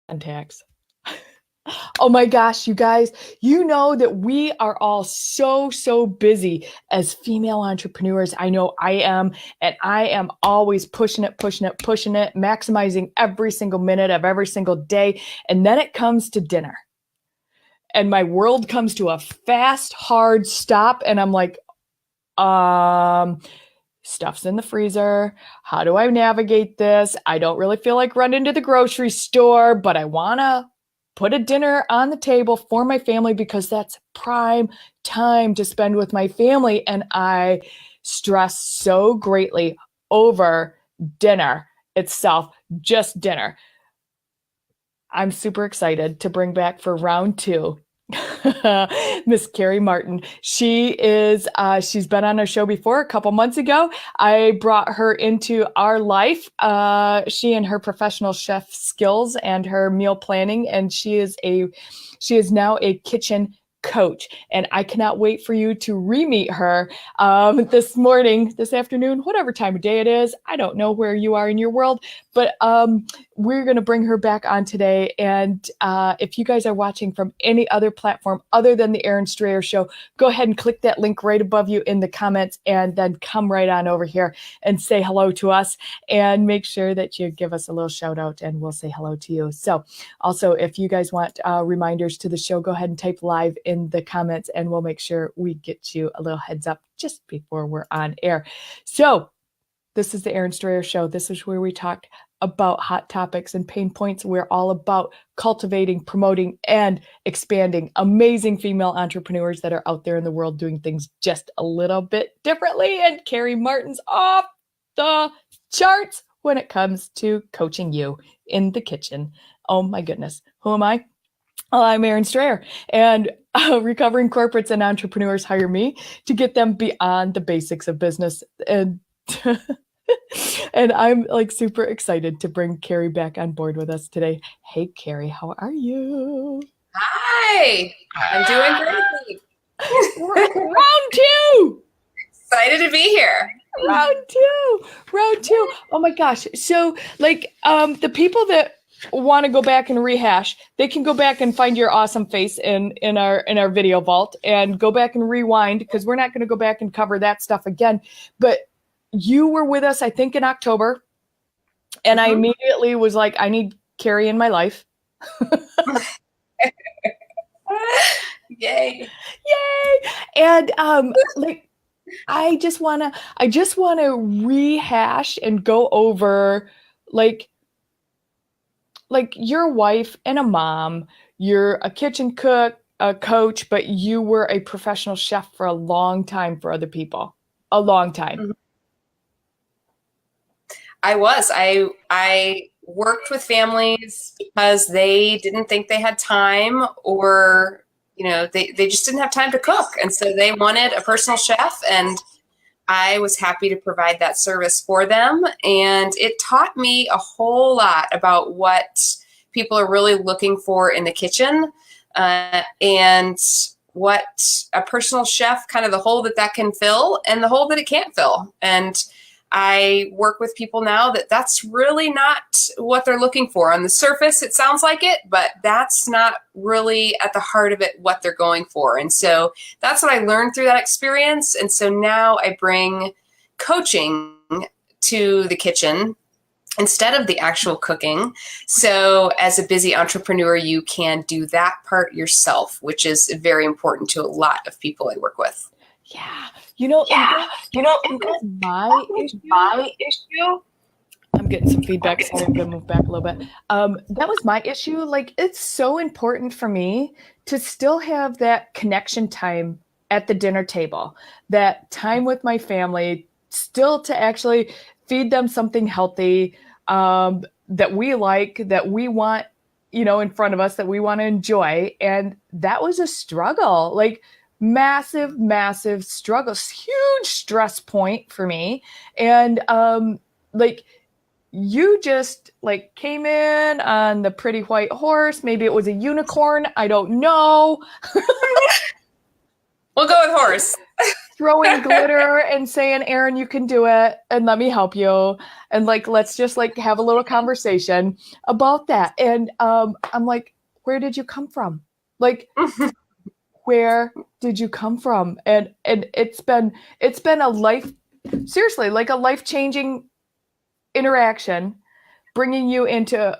Contacts. Oh my gosh, you guys, you know that we are all so busy as female entrepreneurs. I know I am, and I am always pushing it, maximizing every single minute of every single day. And then it comes to dinner. And my world comes to a fast, hard stop. And I'm like, stuff's in the freezer. How do I navigate this? I don't really feel like running to the grocery store, but I want to put a dinner on the table for my family because that's prime time to spend with my family. And I stress so greatly over dinner itself, just dinner. I'm super excited to bring back for round 2 Miss Karey Martin. She's been on our show before a couple months ago. I brought her into our life. She and her professional chef skills and her meal planning, and she is now a kitchen coach. And I cannot wait for you to re-meet her this afternoon, whatever time of day it is. I don't know where you are in your world, but we're going to bring her back on today. And if you guys are watching from any other platform other than the Erin Strayer Show, go ahead and click that link right above you in the comments and then come right on over here and say hello to us, and make sure that you give us a little shout out and we'll say hello to you. So also, if you guys want reminders to the show, go ahead and type live in the comments and we'll make sure we get you a little heads up just before we're on air. So this is the Erin Strayer Show. This is where we talk about hot topics and pain points. We're all about cultivating, promoting, and expanding amazing female entrepreneurs that are out there in the world doing things just a little bit differently. And Karey Martin's off the charts when it comes to coaching you in the kitchen. Oh my goodness. Who am I? Well, I'm Erin Strayer, and recovering corporates and entrepreneurs hire me to get them beyond the basics of business. And and I'm like super excited to bring Karey back on board with us today. Hey, Karey, how are you? Hi, I'm doing great. Round 2. Excited to be here. Round two. Oh my gosh. So the people that want to go back and rehash, they can go back and find your awesome face in our video vault and go back and rewind, because we're not going to go back and cover that stuff again. But you were with us, I think, in October, and I immediately was like, I need Karey in my life. Yay. And I just want to rehash and go over like you're a wife and a mom, you're a kitchen cook, a coach, but you were a professional chef for a long time for other people. A long time. Mm-hmm. I was. I worked with families because they didn't think they had time, or, they just didn't have time to cook. And so they wanted a personal chef, and I was happy to provide that service for them. And it taught me a whole lot about what people are really looking for in the kitchen, and what a personal chef, kind of the hole that can fill and the hole that it can't fill. And I work with people now that's really not what they're looking for. On the surface, it sounds like it, but that's not really at the heart of it what they're going for. And so that's what I learned through that experience. And so now I bring coaching to the kitchen instead of the actual cooking. So as a busy entrepreneur, you can do that part yourself, which is very important to a lot of people I work with. Yeah. My issue. I'm getting some feedback, so I'm going to move back a little bit. That was my issue. Like, it's so important for me to still have that connection time at the dinner table, that time with my family, still to actually feed them something healthy, that we like, that we want, in front of us, that we want to enjoy. And that was a struggle. Like, massive struggle, huge stress point for me. And you just came in on the pretty white horse. Maybe it was a unicorn, I don't know. We'll go with horse. throwing glitter and saying, Erin, you can do it, and let me help you. And like, let's just like have a little conversation about that. And I'm like, where did you come from? Like, where did you come from? And it's been a life, seriously, like a life-changing interaction, bringing you into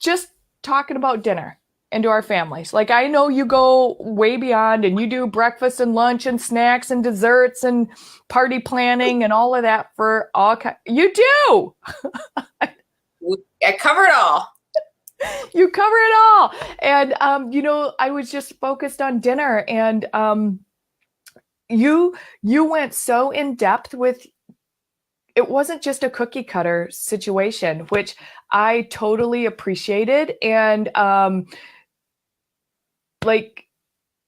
just talking about dinner and to our families. Like, I know you go way beyond and you do breakfast and lunch and snacks and desserts and party planning and all of that for all you do. I cover it all. You cover it all. And you know, I was just focused on dinner, and you went so in depth with, it wasn't just a cookie cutter situation, which I totally appreciated. And like,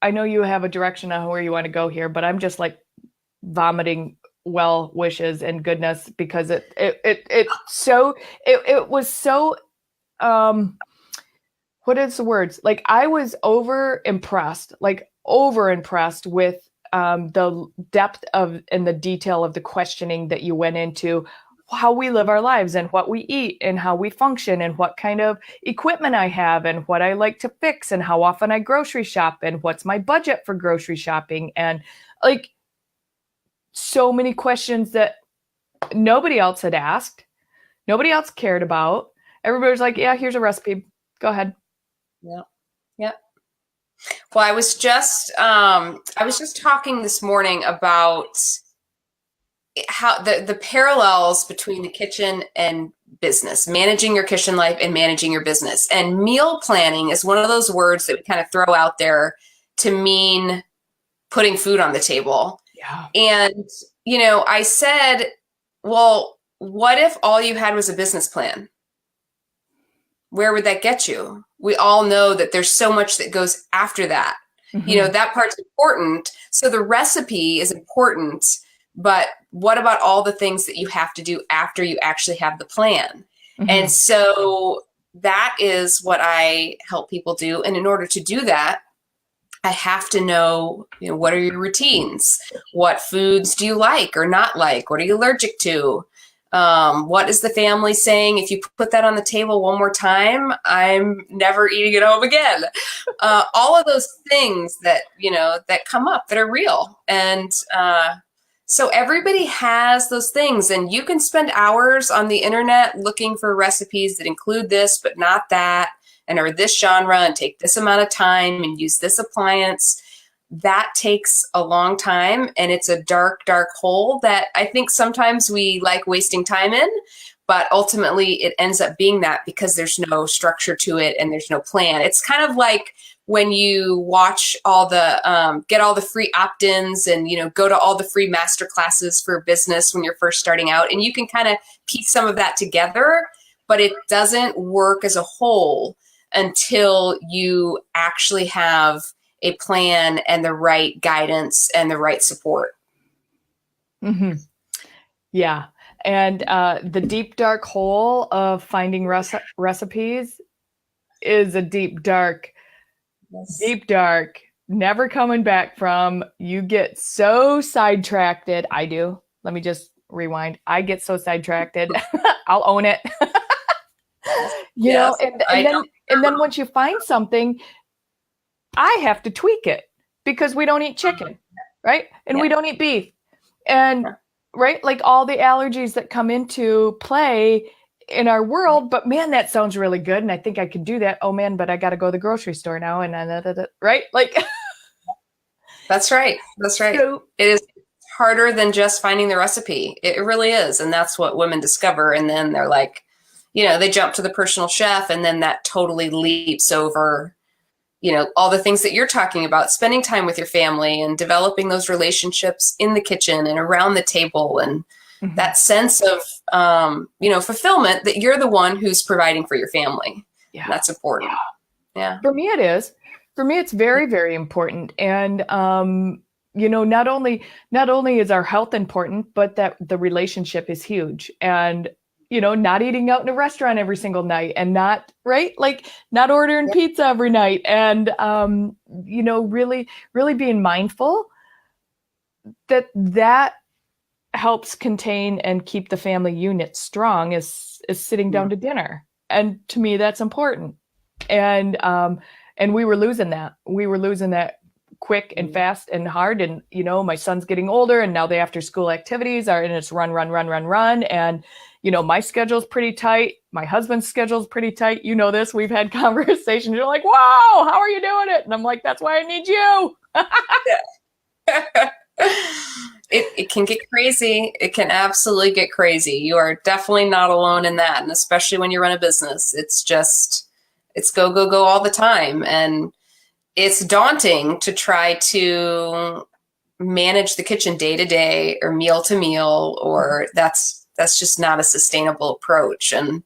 I know you have a direction on where you want to go here, but I'm just like vomiting well wishes and goodness, because it was so what is the words? Like, I was over impressed with the depth of and the detail of the questioning that you went into, how we live our lives and what we eat and how we function and what kind of equipment I have and what I like to fix and how often I grocery shop and what's my budget for grocery shopping, and like so many questions that nobody else had asked, nobody else cared about. Everybody was like, yeah, here's a recipe. Go ahead. Yeah. Yeah. Well, I was just talking this morning about how the parallels between the kitchen and business, managing your kitchen life and managing your business. And meal planning is one of those words that we kind of throw out there to mean putting food on the table. Yeah. And, you know, I said, well, what if all you had was a business plan? Where would that get you? We all know that there's so much that goes after that. Mm-hmm. You know, that part's important. So the recipe is important, but what about all the things that you have to do after you actually have the plan? Mm-hmm. And so that is what I help people do. And in order to do that, I have to know, you know, what are your routines? What foods do you like or not like? What are you allergic to? What is the family saying? If you put that on the table one more time, I'm never eating at home again. All of those things that, you know, that come up that are real. And so everybody has those things, and you can spend hours on the internet looking for recipes that include this, but not that, and are this genre and take this amount of time and use this appliance. That takes a long time, and it's a dark, dark hole that I think sometimes we like wasting time in, but ultimately it ends up being that because there's no structure to it and there's no plan. It's kind of like when you watch all the, get all the free opt-ins and, you know, go to all the free master classes for business when you're first starting out, and you can kind of piece some of that together, but it doesn't work as a whole until you actually have a plan and the right guidance and the right support. Mm-hmm. Yeah. And the deep, dark hole of finding recipes is a deep, dark, never coming back from. You get so sidetracked. I do. Let me just rewind. I get so sidetracked. I'll own it. you know, and then once you find something, I have to tweak it because we don't eat chicken, right? And we don't eat beef. And right, like all the allergies that come into play in our world, but man, that sounds really good. And I think I could do that. Oh man, but I got to go to the grocery store now. And right? Like, That's right. So, it is harder than just finding the recipe. It really is. And that's what women discover. And then they're like, you know, they jump to the personal chef, and then that totally leaps over, you know, all the things that you're talking about, spending time with your family and developing those relationships in the kitchen and around the table, and that sense of, you know, fulfillment that you're the one who's providing for your family. Yeah. That's important. Yeah. For me, it is. For me, it's very, very important. And, you know, not only is our health important, but that the relationship is huge. And, you know, not eating out in a restaurant every single night, and not, right? Like not ordering pizza every night, and, you know, really, really being mindful that helps contain and keep the family unit strong is sitting down to dinner. And to me, that's important. And we were losing that. We were losing that quick and fast and hard. And, my son's getting older, and now the after school activities are, and it's run, run, run, run, run. And, my schedule's pretty tight. My husband's schedule's pretty tight. You know this. We've had conversations. You're like, whoa, how are you doing it? And I'm like, that's why I need you. It can get crazy. It can absolutely get crazy. You are definitely not alone in that. And especially when you run a business, it's go, go, go all the time. And it's daunting to try to manage the kitchen day to day or meal to meal, or that's just not a sustainable approach. And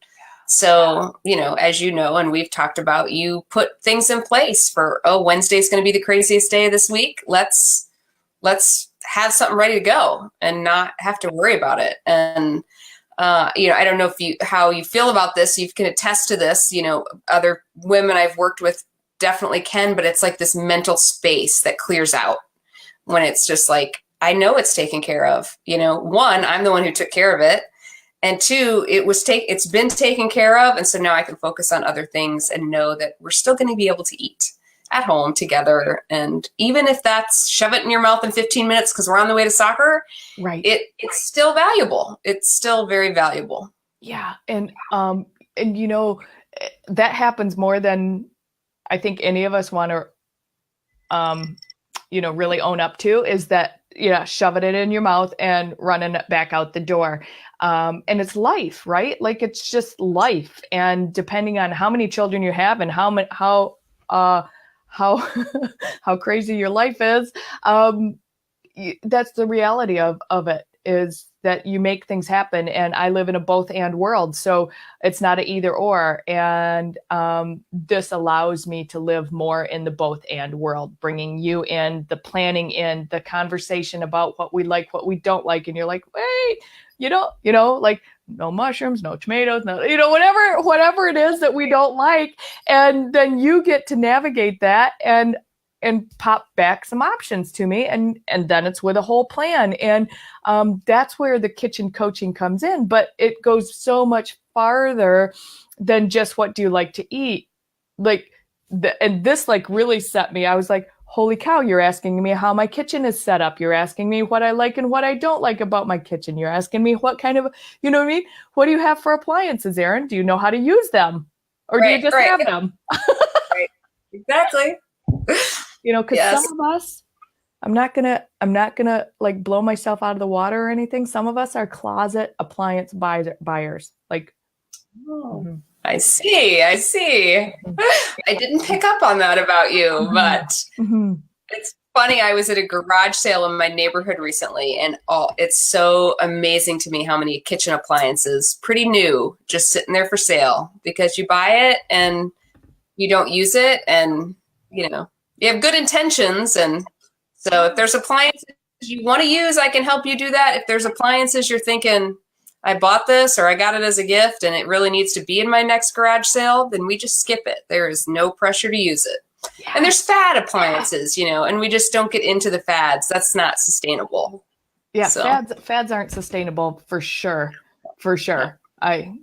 so, as you know, and we've talked about, you put things in place for, Wednesday's going to be the craziest day of this week. Let's have something ready to go and not have to worry about it. And, I don't know how you feel about this. You can attest to this, other women I've worked with definitely can, but it's like this mental space that clears out when it's just like, I know it's taken care of. One, I'm the one who took care of it. And two, it's been taken care of. And so now I can focus on other things and know that we're still going to be able to eat at home together. And even if that's shove it in your mouth in 15 minutes because we're on the way to soccer, right? It's still valuable. It's still very valuable. Yeah. And that happens more than I think any of us want to, really own up to, is that, shoving it in your mouth and running it back out the door. And it's life, right? Like, it's just life. And depending on how many children you have and how crazy your life is, that's the reality of it, is that you make things happen. And I live in a both and world. So it's not an either or. And this allows me to live more in the both and world, bringing you in, the planning in, the conversation about what we like, what we don't like. And you're like, wait, like no mushrooms, no tomatoes, no, whatever it is that we don't like. And then you get to navigate that and pop back some options to me. And then it's with a whole plan. And that's where the kitchen coaching comes in, but it goes so much farther than just what do you like to eat? And this really set me. I was like, holy cow, you're asking me how my kitchen is set up. You're asking me what I like and what I don't like about my kitchen. You're asking me what kind of, you know what I mean? What do you have for appliances, Erin? Do you know how to use them? Or do you just have them? Right. Exactly. Because some of us, I'm not gonna like blow myself out of the water or anything. Some of us are closet appliance buyers. I see. I didn't pick up on that about you, but it's funny. I was at a garage sale in my neighborhood recently, and it's so amazing to me how many kitchen appliances, pretty new, just sitting there for sale, because you buy it and you don't use it, and you have good intentions. And so if there's appliances you want to use, I can help you do that. If there's appliances you're thinking, I bought this or I got it as a gift and it really needs to be in my next garage sale, then we just skip it. There is no pressure to use it. Yeah. And there's fad appliances, and we just don't get into the fads. That's not sustainable. Yeah, so. Fads aren't sustainable for sure. For sure. Yeah.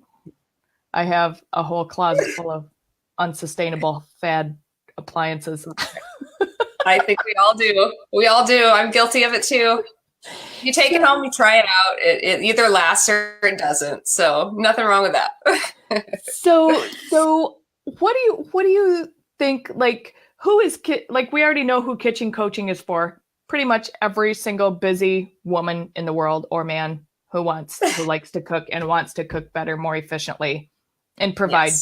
I have a whole closet full of unsustainable fad appliances. I think we all do. I'm guilty of it too. You take it home, you try it out. It either lasts or it doesn't. So nothing wrong with that. So what do you think? Like, who is we already know who kitchen coaching is for. Pretty much every single busy woman in the world, or man, who likes to cook and wants to cook better, more efficiently, and provide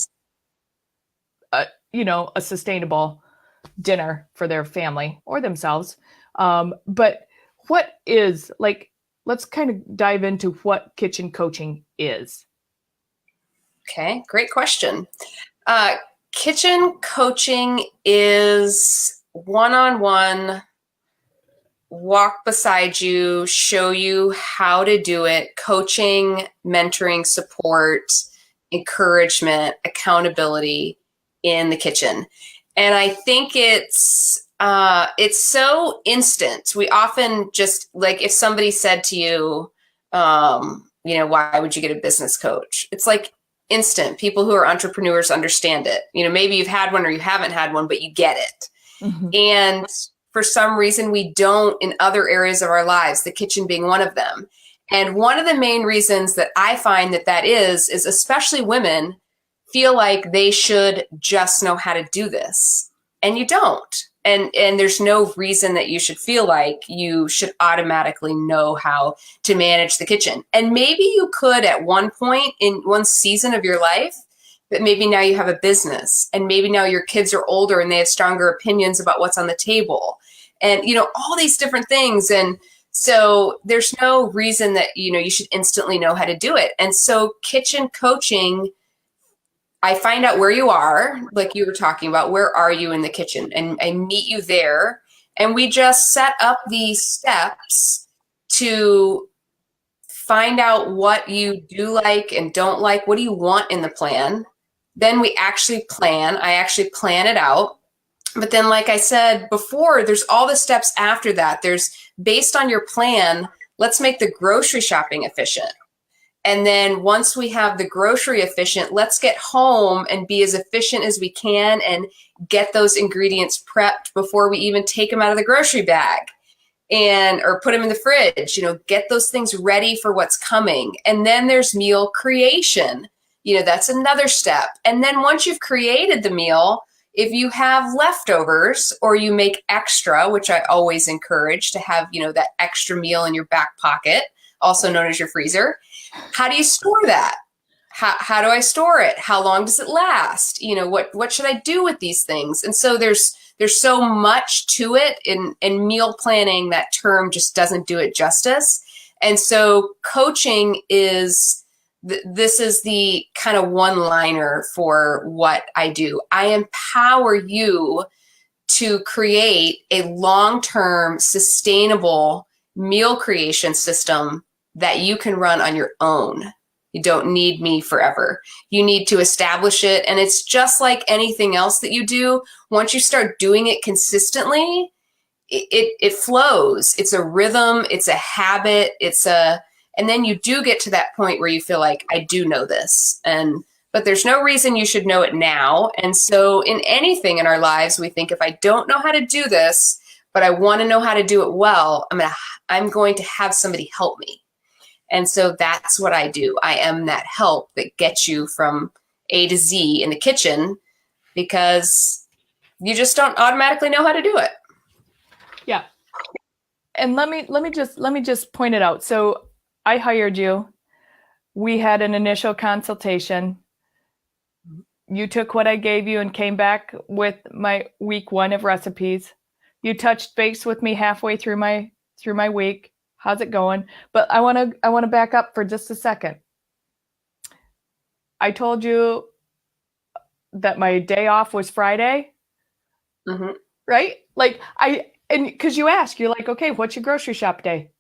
a sustainable dinner for their family or themselves. But what is, let's kind of dive into what kitchen coaching is. Okay, great question. Kitchen coaching is one-on-one, walk beside you, show you how to do it, coaching, mentoring, support, encouragement, accountability in the kitchen. And I think it's so instant. We often just like if somebody said to you, why would you get a business coach? It's like instant. People who are entrepreneurs understand it. Maybe you've had one or you haven't had one, but you get it. Mhm. And for some reason, we don't in other areas of our lives, the kitchen being one of them. And one of the main reasons that I find that is especially women feel like they should just know how to do this. And you don't. And there's no reason that you should feel like you should automatically know how to manage the kitchen. And maybe you could at one point in one season of your life, but maybe now you have a business and maybe now your kids are older and they have stronger opinions about what's on the table and, all these different things. And so there's no reason that, you should instantly know how to do it. And so kitchen coaching, I find out where you are, like you were talking about, where are you in the kitchen? And I meet you there. And we just set up these steps to find out what you do like and don't like. What do you want in the plan? Then we actually plan. I actually plan it out. But then, like I said before, there's all the steps after that. There's based on your plan, let's make the grocery shopping efficient. And then once we have the grocery efficient, let's get home and be as efficient as we can and get those ingredients prepped before we even take them out of the grocery bag or put them in the fridge, get those things ready for what's coming. And then there's meal creation. That's another step. And then once you've created the meal, if you have leftovers or you make extra, which I always encourage to have, that extra meal in your back pocket, also known as your freezer, how do you store that? How do I store it? How long does it last? What should I do with these things? And so there's so much to it in meal planning. That term just doesn't do it justice. And so coaching this is the kind of one-liner for what I do. I empower you to create a long-term sustainable meal creation system that you can run on your own. You don't need me forever. You need to establish it. And it's just like anything else that you do. Once you start doing it consistently, it flows. It's a rhythm. It's a habit. And then you do get to that point where you feel like, I do know this. But there's no reason you should know it now. And so in anything in our lives, we think if I don't know how to do this, but I want to know how to do it well, I'm going to have somebody help me. And so that's what I do. I am that help that gets you from A to Z in the kitchen because you just don't automatically know how to do it. Yeah. And let me just point it out. So I hired you. We had an initial consultation. You took what I gave you and came back with my week 1 of recipes. You touched base with me halfway through my week. How's it going? But I want to back up for just a second. I told you that my day off was Friday, right? Like and because you asked, you're like, okay, what's your grocery shop day?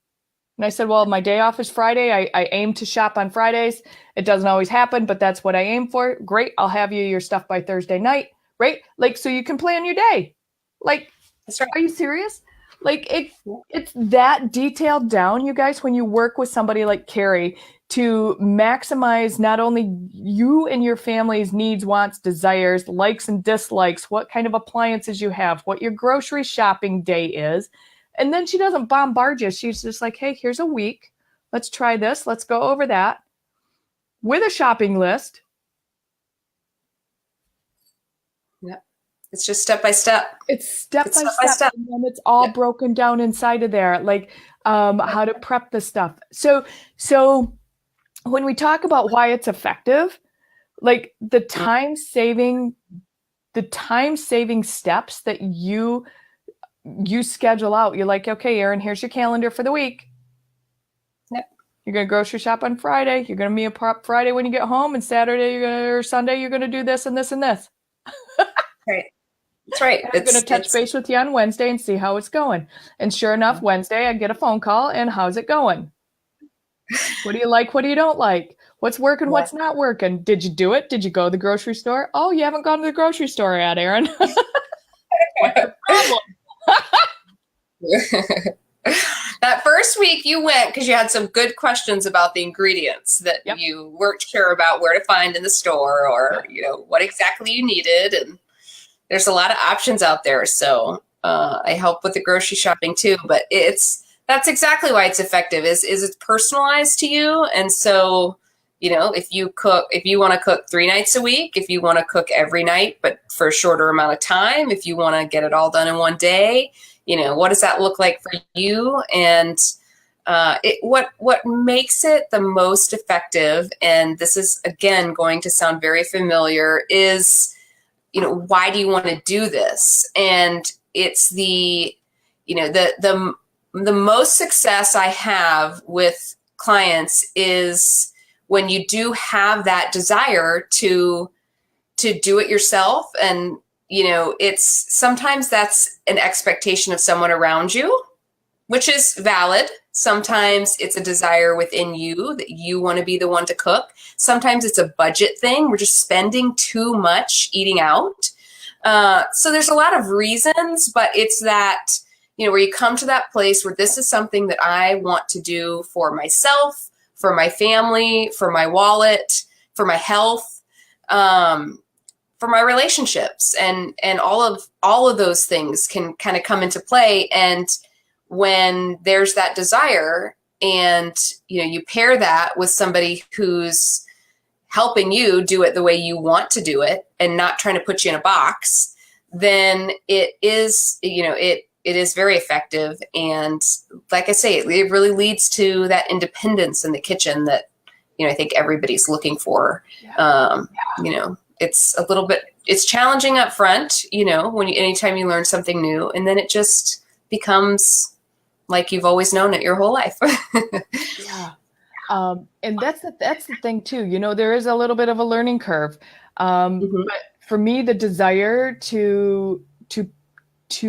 And I said, well, my day off is Friday. I aim to shop on Fridays. It doesn't always happen, but that's what I aim for. Great. I'll have you your stuff by Thursday night, right? Like, so you can plan your day. Like, that's right. Are you serious? Like it's that detailed down, you guys, when you work with somebody like Karey to maximize not only you and your family's needs, wants, desires, likes and dislikes, what kind of appliances you have, what your grocery shopping day is. And then she doesn't bombard you. She's just like, hey, here's a week. Let's try this. Let's go over that with a shopping list. Yeah. It's just step by step. It's step by step. And then it's all broken down inside of there, like how to prep the stuff. So when we talk about why it's effective, like the time saving steps that you schedule out. You're like, okay, Erin, here's your calendar for the week. Yep. You're going to grocery shop on Friday. You're going to meal prep Friday when you get home, and Saturday or Sunday you're going to do this and this and this. Right. That's right. I'm going to touch base with you on Wednesday and see how it's going. And sure enough, Wednesday I get a phone call and how's it going? What do you like? What do you don't like? What's working? What's not working? Did you do it? Did you go to the grocery store? Oh, you haven't gone to the grocery store yet, Erin. What's the problem? That first week you went because you had some good questions about the ingredients that you weren't sure about where to find in the store, or what exactly you needed. And there's a lot of options out there. So I help with the grocery shopping too, but that's exactly why it's effective is it's personalized to you. And so, if you want to cook 3 nights a week, if you want to cook every night, but for a shorter amount of time, if you want to get it all done in one day, what does that look like for you? And what makes it the most effective, and this is, again, going to sound very familiar, is, why do you want to do this? And it's the most success I have with clients is when you do have that desire to do it yourself. And it's sometimes that's an expectation of someone around you, which is valid. Sometimes it's a desire within you that you want to be the one to cook. Sometimes it's a budget thing. We're just spending too much eating out. So there's a lot of reasons, but it's that, where you come to that place where this is something that I want to do for myself, for my family, for my wallet, for my health, for my relationships, and all of those things can kind of come into play. And when there's that desire, and you pair that with somebody who's helping you do it the way you want to do it and not trying to put you in a box, then it is very effective. And like I say, it really leads to that independence in the kitchen that I think everybody's looking for. It's challenging up front, anytime you learn something new, and then it just becomes like you've always known it your whole life. Yeah. And that's the thing too, there is a little bit of a learning curve. But for me, the desire to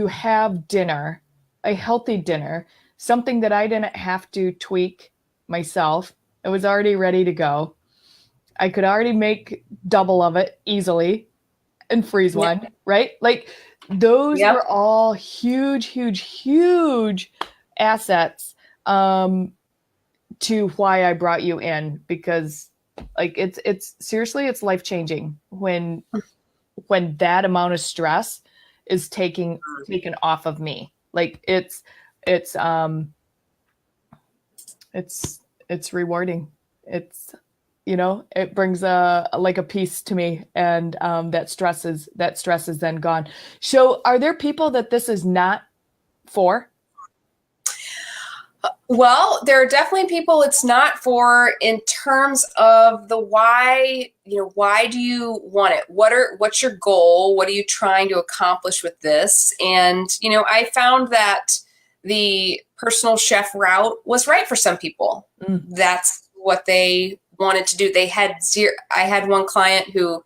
have dinner, a healthy dinner, something that I didn't have to tweak myself, it was already ready to go. I could already make double of it easily and freeze one, right? Like those were all huge, huge, huge assets to why I brought you in, because like it's seriously, it's life-changing when that amount of stress is taken off of me. Like it's rewarding. It's it brings a peace to me, and that stress is then gone. So are there people that this is not for? Well, there are definitely people it's not for, in terms of the why. Why do you want it? What's your goal? What are you trying to accomplish with this? And I found that the personal chef route was right for some people. That's what they wanted to do. I had one client who,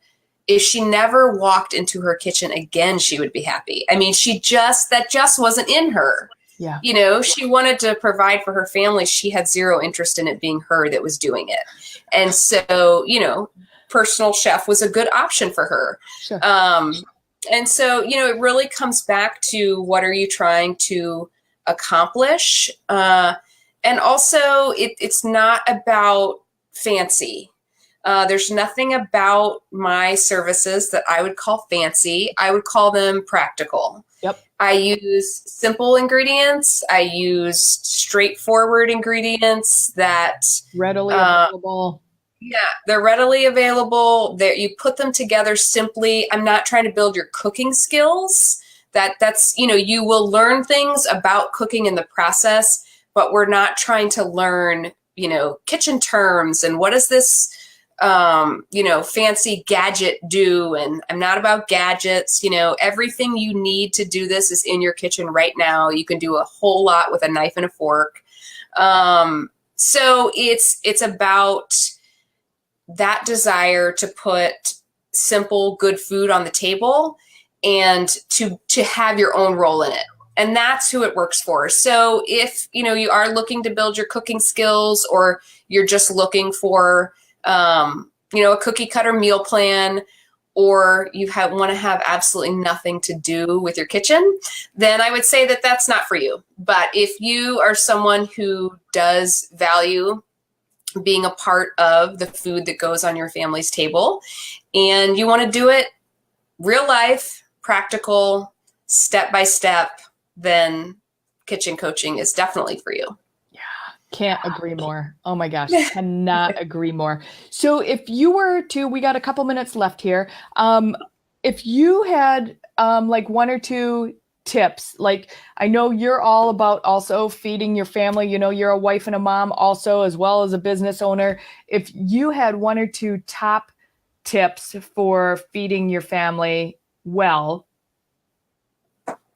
if she never walked into her kitchen again, she would be happy. I mean, that just wasn't in her. Yeah. She wanted to provide for her family. She had zero interest in it being her that was doing it. And so, personal chef was a good option for her. Sure. And so, it really comes back to what are you trying to accomplish? And also it's not about fancy. There's nothing about my services that I would call fancy. I would call them practical. Yep. I use simple ingredients. I use straightforward ingredients that readily available. Yeah, they're readily available. You put them together simply. I'm not trying to build your cooking skills. That's you will learn things about cooking in the process, but we're not trying to learn kitchen terms and what does this fancy gadget do. And I'm not about gadgets. Everything you need to do this is in your kitchen right now. You can do a whole lot with a knife and a fork. So it's about that desire to put simple, good food on the table and to have your own role in it. And that's who it works for. So if, you are looking to build your cooking skills, or you're just looking for, a cookie cutter meal plan, or you want to have absolutely nothing to do with your kitchen, then I would say that that's not for you. But if you are someone who does value being a part of the food that goes on your family's table, and you want to do it real life, practical, step by step, then kitchen coaching is definitely for you. Can't agree more. Oh my gosh, cannot agree more. So if you were to, we got a couple minutes left here. If you had like one or two tips, like I know you're all about also feeding your family, you know, you're a wife and a mom also, as well as a business owner. If you had one or two top tips for feeding your family well,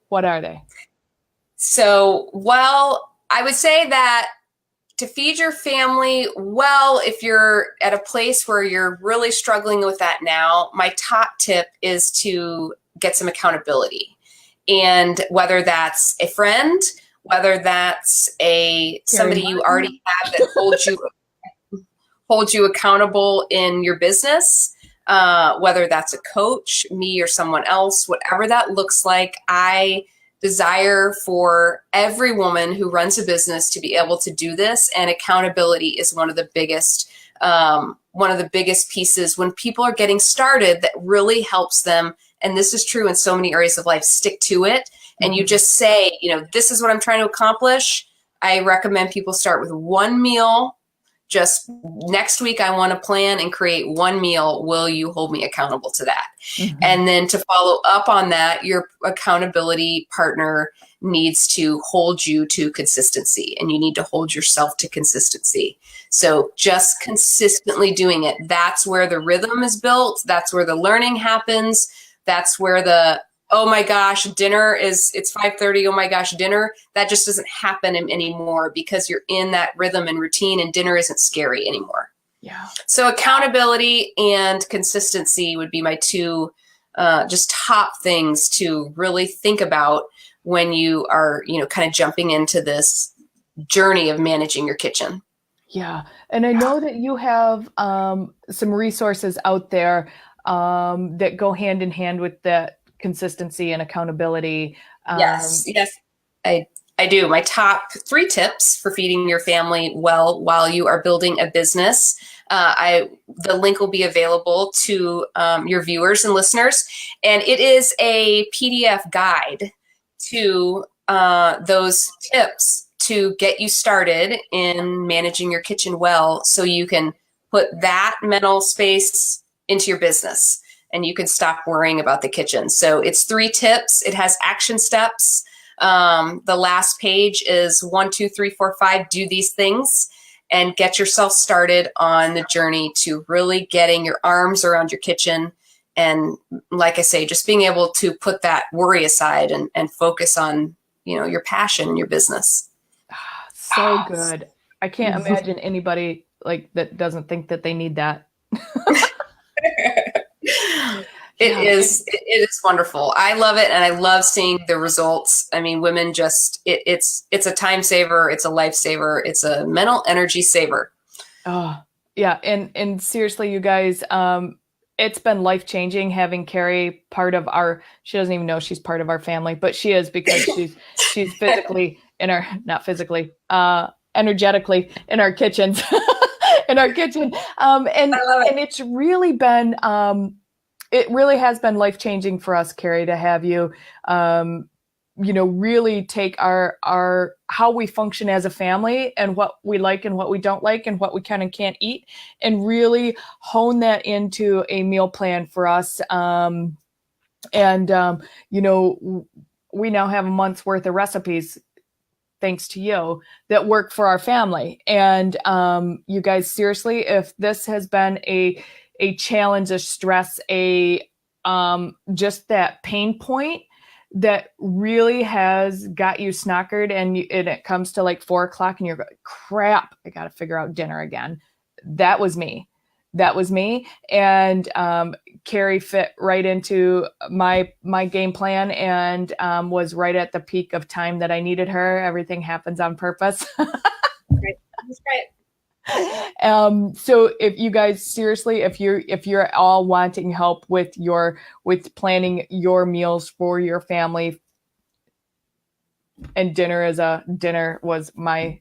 what are they? So, well, I would say that to feed your family well, if you're at a place where you're really struggling with that now, my top tip is to get some accountability. And whether that's a friend, whether that's somebody you already have that holds you accountable in your business, whether that's a coach, me, or someone else, whatever that looks like, I desire for every woman who runs a business to be able to do this, and accountability is one of the biggest pieces when people are getting started that really helps them. And this is true in so many areas of life. Stick to it, and you just say, you know, this is what I'm trying to accomplish. I recommend people start with one meal. Just next week, I want to plan and create one meal. Will you hold me accountable to that? Mm-hmm. And then to follow up on that, your accountability partner needs to hold you to consistency, and you need to hold yourself to consistency. So just consistently doing it. That's where the rhythm is built. That's where the learning happens. That's where oh my gosh, it's 5:30. Oh my gosh, dinner. That just doesn't happen anymore because you're in that rhythm and routine, and dinner isn't scary anymore. Yeah. So accountability and consistency would be my two just top things to really think about when you are, you know, kind of jumping into this journey of managing your kitchen. Yeah. And I know that you have some resources out there that go hand in hand with that consistency and accountability. Yes, I do. My top 3 tips for feeding your family well while you are building a business. The link will be available to your viewers and listeners, and it is a PDF guide to those tips to get you started in managing your kitchen well, so you can put that mental space into your business, and you can stop worrying about the kitchen. So it's 3 tips. It has action steps. The last page is 1, 2, 3, 4, 5, do these things, and get yourself started on the journey to really getting your arms around your kitchen. And like I say, just being able to put that worry aside and focus on, you know, your passion and your business. So good. I can't imagine anybody like that doesn't think that they need that. It is wonderful. I love it, and I love seeing the results. I mean, women just it's a time saver, it's a lifesaver, it's a mental energy saver. Oh, yeah, and seriously, you guys, it's been life-changing having Karey part of she doesn't even know she's part of our family, but she is, because she's physically energetically in our kitchens. And it's really been it really has been life-changing for us, Karey, to have you you know, really take our how we function as a family, and what we like and what we don't like, and what we can and can't eat, and really hone that into a meal plan for us. You know, we now have a month's worth of recipes, thanks to you, that work for our family. And you guys, seriously, if this has been a challenge, a stress, just that pain point that really has got you snockered, and it comes to like 4:00 and you're going, crap, I got to figure out dinner again. That was me. And Karey fit right into my game plan, and was right at the peak of time that I needed her. Everything happens on purpose. Right. That's right. So if you guys seriously, if you're all wanting help with planning your meals for your family, and dinner was my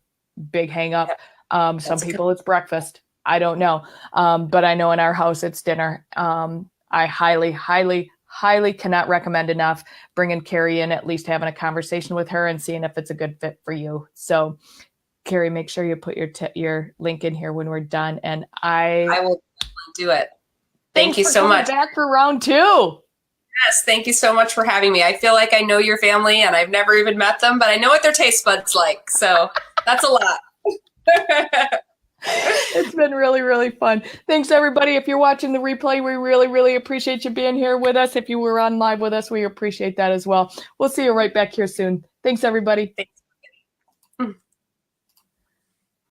big hang up. Some people it's breakfast. I don't know. But I know in our house it's dinner. I highly, highly, highly cannot recommend enough bringing Karey in, at least having a conversation with her and seeing if it's a good fit for you. So Karey, make sure you put your link in here when we're done. And I will do it. Thank you for so coming much. back for round 2. Yes, thank you so much for having me. I feel like I know your family and I've never even met them, but I know what their taste buds like. So that's a lot. It's been really, really fun. Thanks, everybody. If you're watching the replay, we really, really appreciate you being here with us. If you were on live with us, we appreciate that as well. We'll see you right back here soon. Thanks, everybody. Thanks.